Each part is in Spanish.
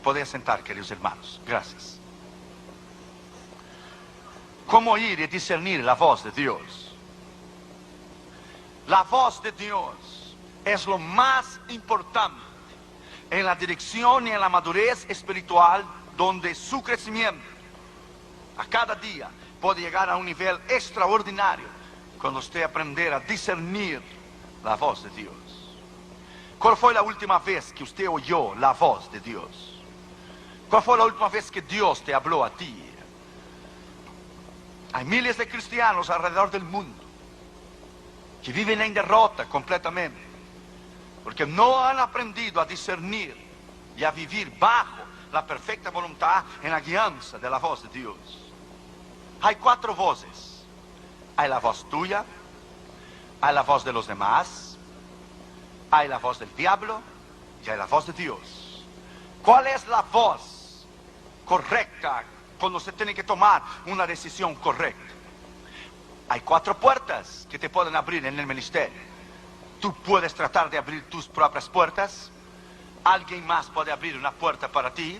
Podéis sentar, queridos hermanos. Gracias. ¿Cómo oír y discernir la voz de Dios? La voz de Dios es lo más importante en la dirección y en la madurez espiritual, donde su crecimiento a cada día puede llegar a un nivel extraordinario cuando usted aprender a discernir la voz de Dios. ¿Cuál fue la última vez que usted oyó la voz de Dios? ¿Cuál fue la última vez que Dios te habló a ti? Hay miles de cristianos alrededor del mundo que viven en derrota completamente, porque no han aprendido a discernir y a vivir bajo la perfecta voluntad en la guianza de la voz de Dios. Hay 4 voces. Hay la voz tuya, hay la voz de los demás, hay la voz del diablo y hay la voz de Dios. ¿Cuál es la voz correcta cuando se tiene que tomar una decisión correcta? Hay 4 puertas que te pueden abrir en el ministerio. Tú puedes tratar de abrir tus propias puertas. Alguien más puede abrir una puerta para ti.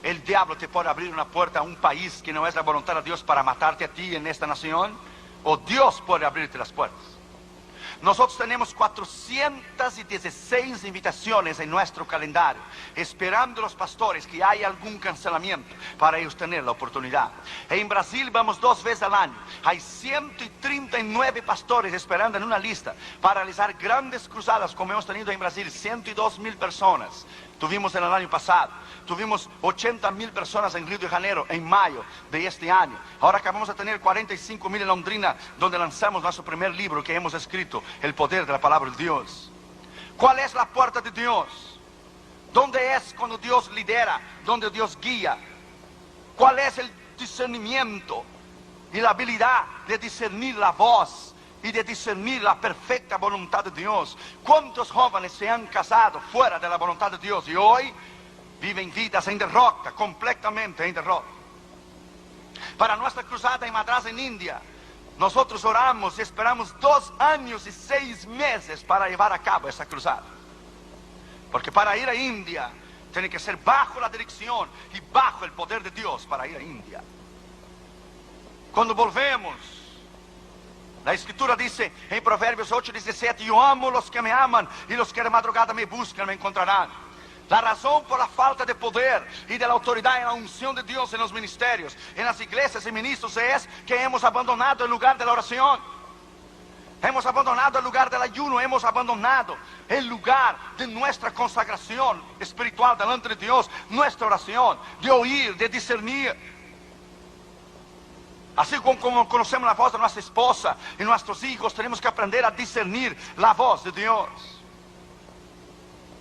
El diablo te puede abrir una puerta a un país que no es la voluntad de Dios para matarte a ti en esta nación. O Dios puede abrirte las puertas. Nosotros tenemos 416 invitaciones en nuestro calendario, esperando los pastores que haya algún cancelamiento para ellos tener la oportunidad. En Brasil vamos 2 veces al año. Hay 139 pastores esperando en una lista para realizar grandes cruzadas como hemos tenido en Brasil. 102,000 personas tuvimos en el año pasado. Tuvimos 80,000 personas en Río de Janeiro en mayo de este año. Ahora acabamos de tener 45,000 en Londrina, donde lanzamos nuestro primer libro que hemos escrito, El poder de la palabra de Dios. ¿Cuál es la puerta de Dios? ¿Dónde es cuando Dios lidera? ¿Dónde Dios guía? ¿Cuál es el discernimiento y la habilidad de discernir la voz y de discernir la perfecta voluntad de Dios? ¿Cuántos jóvenes se han casado fuera de la voluntad de Dios y hoy viven vidas en derrota, completamente en derrota? Para nuestra cruzada en Madras, en India, nosotros oramos y esperamos 2 años y 6 meses para llevar a cabo esa cruzada. Porque para ir a India tiene que ser bajo la dirección y bajo el poder de Dios para ir a India. Cuando volvemos, la Escritura dice en Proverbios 8:17: yo amo los que me aman, y los que de madrugada me buscan me encontrarán. La razón por la falta de poder y de la autoridad en la unción de Dios en los ministerios, en las iglesias y ministros, es que hemos abandonado el lugar de la oración. Hemos abandonado el lugar del ayuno. Hemos abandonado el lugar de nuestra consagración espiritual delante de Dios, nuestra oración, de oír, de discernir. Así como conocemos la voz de nuestra esposa y nuestros hijos, tenemos que aprender a discernir la voz de Dios.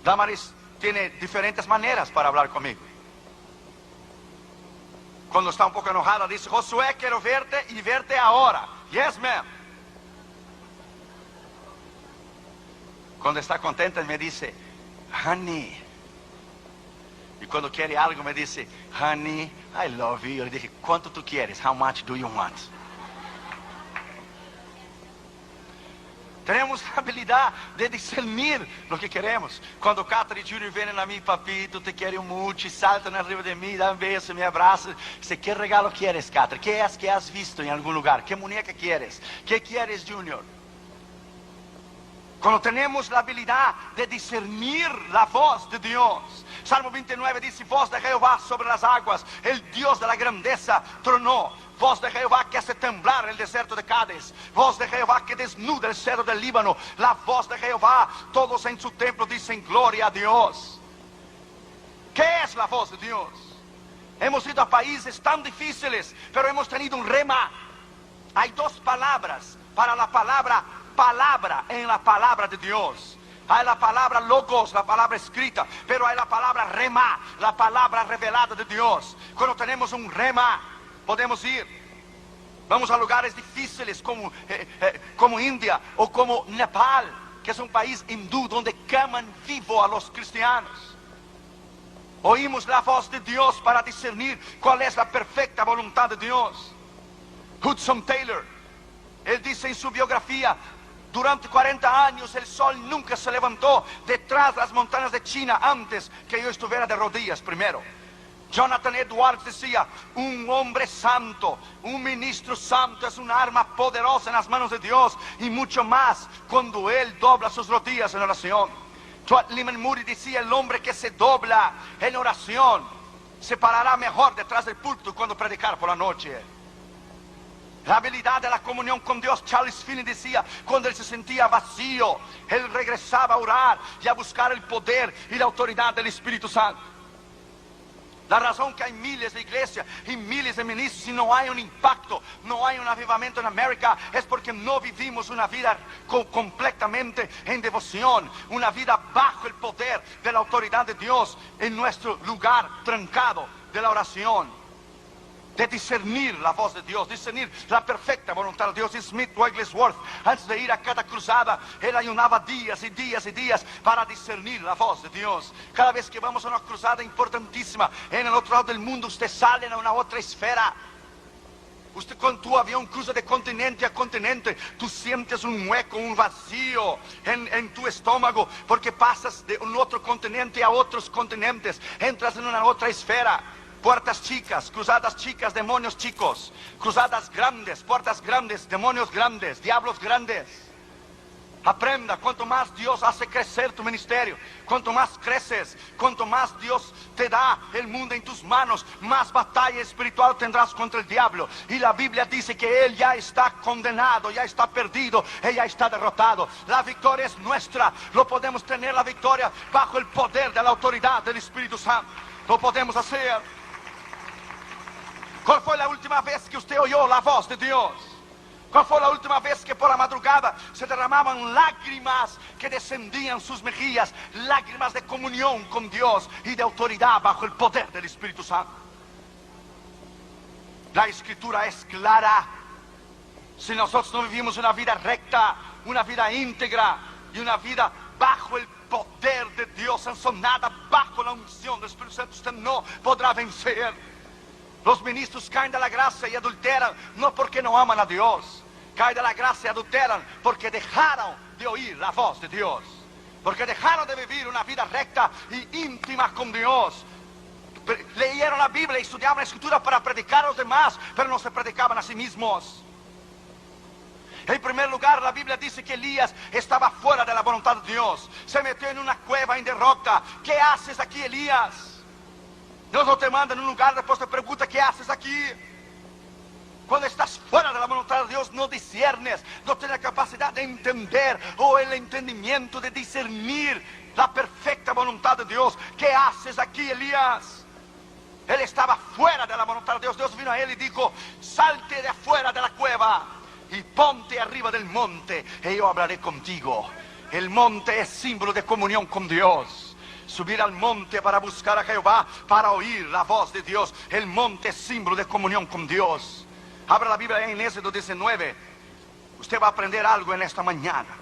Damaris tiene diferentes maneras para hablar conmigo. Cuando está un poco enojada, dice: Josué, quiero verte y verte ahora. Yes, ma'am. Cuando está contenta me dice: honey. Y cuando quiere algo me dice: honey, I love you. Yo le dije: ¿cuánto tú quieres? How much do you want? Tenemos la habilidad de discernir lo que queremos. Cuando Catherine y Junior vienen a mí: papito, te quiero mucho, y saltan arriba de mí, dan un beso, me abrazan. Dice: ¿qué regalo quieres, Catherine? ¿Qué es que has visto en algún lugar? ¿Qué muñeca quieres? ¿Qué quieres, Junior? Cuando tenemos la habilidad de discernir la voz de Dios. Salmo 29 dice: voz de Jehová sobre las aguas, el Dios de la grandeza tronó. Voz de Jehová que hace temblar el desierto de Cádiz. Voz de Jehová que desnuda el cedro del Líbano. La voz de Jehová, todos en su templo dicen: gloria a Dios. ¿Qué es la voz de Dios? Hemos ido a países tan difíciles, pero hemos tenido un rema. Hay 2 palabras para la palabra en la palabra de Dios. Hay la palabra logos, la palabra escrita, pero hay la palabra rema, la palabra revelada de Dios. Cuando tenemos un rema, podemos ir. Vamos a lugares difíciles como India o como Nepal, que es un país hindú donde queman vivo a los cristianos. Oímos la voz de Dios para discernir cuál es la perfecta voluntad de Dios. Hudson Taylor, él dice en su biografía: durante 40 años el sol nunca se levantó detrás de las montañas de China antes que yo estuviera de rodillas primero. Jonathan Edwards decía, un hombre santo, un ministro santo es un arma poderosa en las manos de Dios, y mucho más cuando él dobla sus rodillas en oración. Stuart Lyman Moody decía, el hombre que se dobla en oración se parará mejor detrás del púlpito cuando predicar por la noche. La habilidad de la comunión con Dios. Charles Finney decía, cuando él se sentía vacío, él regresaba a orar y a buscar el poder y la autoridad del Espíritu Santo. La razón que hay miles de iglesias y miles de ministros y no hay un impacto, no hay un avivamiento en América, es porque no vivimos una vida completamente en devoción, una vida bajo el poder de la autoridad de Dios en nuestro lugar trancado de la oración, de discernir la voz de Dios, discernir la perfecta voluntad de Dios. Y Smith Wigglesworth, antes de ir a cada cruzada, él ayunaba días y días y días para discernir la voz de Dios. Cada vez que vamos a una cruzada importantísima en el otro lado del mundo, usted sale a una otra esfera. Usted, con tu avión cruza de continente a continente, tú sientes un hueco, un vacío en tu estómago, porque pasas de un otro continente a otros continentes, entras en una otra esfera. Puertas chicas, cruzadas chicas, demonios chicos, cruzadas grandes, puertas grandes, demonios grandes, diablos grandes. Aprenda, cuanto más Dios hace crecer tu ministerio, cuanto más creces, cuanto más Dios te da el mundo en tus manos, más batalla espiritual tendrás contra el diablo. Y la Biblia dice que él ya está condenado, ya está perdido, él ya está derrotado. La victoria es nuestra, lo podemos tener la victoria bajo el poder de la autoridad del Espíritu Santo. Lo podemos hacer. ¿Cuál fue la última vez que usted oyó la voz de Dios? ¿Cuál fue la última vez que por la madrugada se derramaban lágrimas que descendían sus mejillas? Lágrimas de comunión con Dios y de autoridad bajo el poder del Espíritu Santo. La Escritura es clara. Si nosotros no vivimos una vida recta, una vida íntegra y una vida bajo el poder de Dios, sazonada bajo la unción del Espíritu Santo, usted no podrá vencer. Los ministros caen de la gracia y adulteran, no porque no aman a Dios. Caen de la gracia y adulteran porque dejaron de oír la voz de Dios. Porque dejaron de vivir una vida recta y íntima con Dios. Leyeron la Biblia y estudiaban la Escritura para predicar a los demás, pero no se predicaban a sí mismos. En primer lugar, la Biblia dice que Elías estaba fuera de la voluntad de Dios. Se metió en una cueva en derrota. ¿Qué haces aquí, Elías? Dios no te manda en un lugar, después te pregunta, ¿qué haces aquí? Cuando estás fuera de la voluntad de Dios, no discernes, no tienes la capacidad de entender o el entendimiento de discernir la perfecta voluntad de Dios. ¿Qué haces aquí, Elías? Él estaba fuera de la voluntad de Dios. Dios vino a él y dijo, salte de afuera de la cueva y ponte arriba del monte y yo hablaré contigo. El monte es símbolo de comunión con Dios. Subir al monte para buscar a Jehová, para oír la voz de Dios. El monte es símbolo de comunión con Dios. Abra la Biblia en Éxodo 19. Usted va a aprender algo en esta mañana.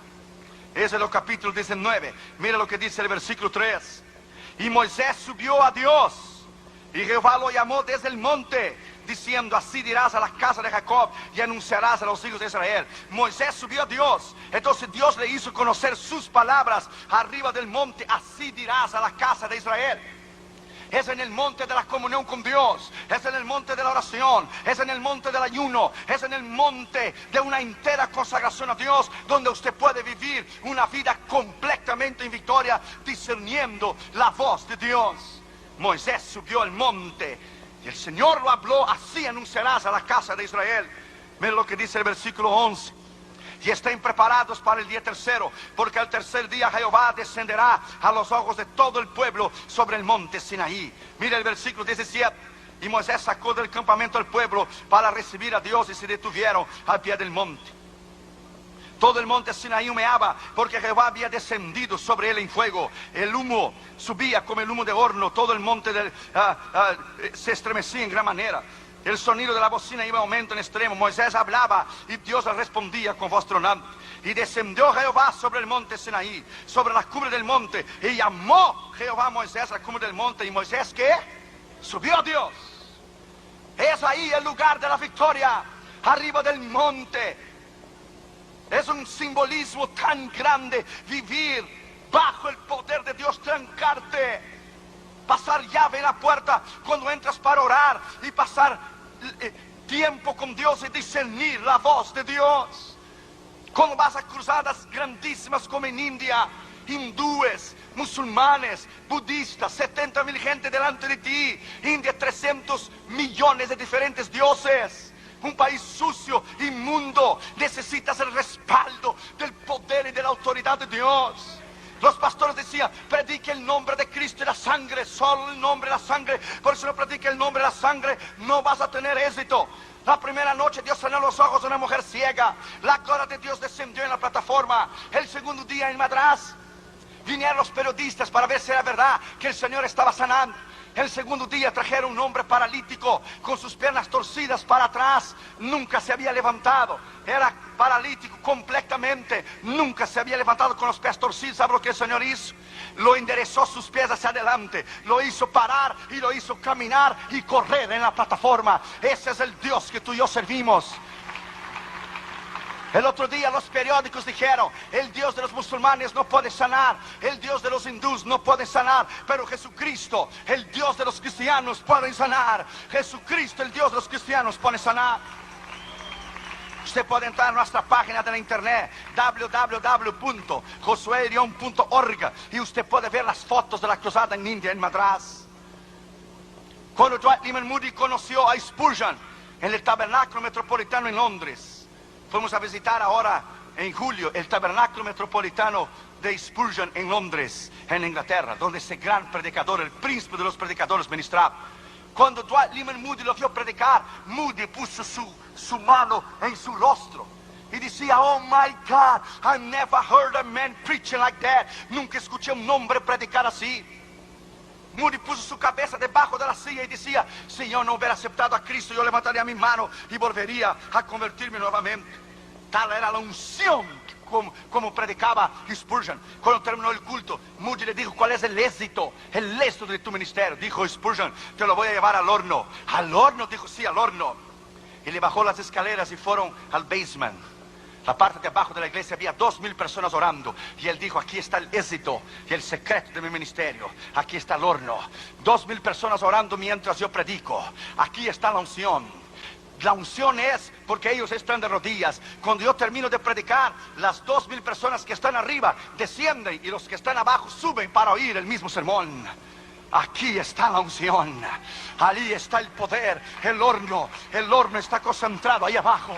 Éxodo capítulo 19. Mira lo que dice el versículo 3. Y Moisés subió a Dios, y Jehová lo llamó desde el monte, diciendo, así dirás a la casa de Jacob y anunciarás a los hijos de Israel. Moisés subió a Dios, entonces Dios le hizo conocer sus palabras arriba del monte. Así dirás a la casa de Israel. Es en el monte de la comunión con Dios, es en el monte de la oración, es en el monte del ayuno, es en el monte de una entera consagración a Dios, donde usted puede vivir una vida completamente en victoria, discerniendo la voz de Dios. Moisés subió al monte y el Señor lo habló, así anunciarás a la casa de Israel. Mira lo que dice el versículo 11. Y estén preparados para el día tercero, porque al tercer día Jehová descenderá a los ojos de todo el pueblo sobre el monte Sinaí. Mira el versículo 17. Y Moisés sacó del campamento al pueblo para recibir a Dios y se detuvieron al pie del monte. Todo el monte Sinaí humeaba, porque Jehová había descendido sobre él en fuego. El humo subía como el humo de horno. Todo el monte se estremecía en gran manera. El sonido de la bocina iba a aumento en extremo. Moisés hablaba y Dios le respondía con voz tronante. Y descendió Jehová sobre el monte Sinaí, sobre la cumbre del monte. Y llamó Jehová a Moisés a la cumbre del monte. ¿Y Moisés qué? Subió a Dios. Es ahí el lugar de la victoria, arriba del monte. Es un simbolismo tan grande, vivir bajo el poder de Dios, trancarte pasar llave en la puerta cuando entras para orar y pasar tiempo con Dios y discernir la voz de Dios. Cuando vas a cruzadas grandísimas como en India, hindúes, musulmanes, budistas, 70,000 gente delante de ti. India, 300 millones de diferentes dioses. Un país sucio, inmundo. Necesitas el respaldo del poder y de la autoridad de Dios. Los pastores decían, predique el nombre de Cristo y la sangre, solo el nombre de la sangre. Por eso no predique el nombre de la sangre, no vas a tener éxito. La primera noche Dios sanó los ojos de una mujer ciega. La gloria de Dios descendió en la plataforma. El segundo día en Madras vinieron los periodistas para ver si era verdad que el Señor estaba sanando. El segundo día trajeron un hombre paralítico con sus piernas torcidas para atrás. Nunca se había levantado. Era paralítico completamente. Nunca se había levantado con los pies torcidos. ¿Sabe lo que el Señor hizo? Lo enderezó sus pies hacia adelante. Lo hizo parar y lo hizo caminar y correr en la plataforma. Ese es el Dios que tú y yo servimos. El otro día los periódicos dijeron, el Dios de los musulmanes no puede sanar, el Dios de los hindúes no puede sanar, pero Jesucristo, el Dios de los cristianos, puede sanar. Jesucristo, el Dios de los cristianos, puede sanar. Usted puede entrar a nuestra página de la internet, www.josuerion.org, y usted puede ver las fotos de la cruzada en India, en Madras. Cuando Dwight Lyman Moody conoció a Spurgeon en el Tabernáculo Metropolitano en Londres, fuimos a visitar ahora en julio el Tabernáculo Metropolitano de Spurgeon en Londres, en Inglaterra, donde ese gran predicador, el príncipe de los predicadores, ministraba. Cuando Dwight Lyman Moody lo vio predicar, Moody puso su mano en su rostro y decía, oh my God, I never heard a man preaching like that. Nunca escuché un hombre predicar así. Moody puso su cabeza debajo de la silla y decía, si yo no hubiera aceptado a Cristo, yo levantaría mi mano y volvería a convertirme nuevamente. Tal era la unción como predicaba Spurgeon. Cuando terminó el culto, Moody le dijo, ¿cuál es el éxito de tu ministerio? Dijo Spurgeon, te lo voy a llevar al horno. ¿Al horno? Dijo, sí, al horno. Y le bajó las escaleras y fueron al basement. La parte de abajo de la iglesia había 2,000 personas orando. Y él dijo, aquí está el éxito y el secreto de mi ministerio. Aquí está el horno. 2,000 personas orando mientras yo predico. Aquí está la unción. La unción es porque ellos están de rodillas. Cuando yo termino de predicar, las 2,000 personas que están arriba descienden y los que están abajo suben para oír el mismo sermón. Aquí está la unción. Allí está el poder. El horno está concentrado ahí abajo.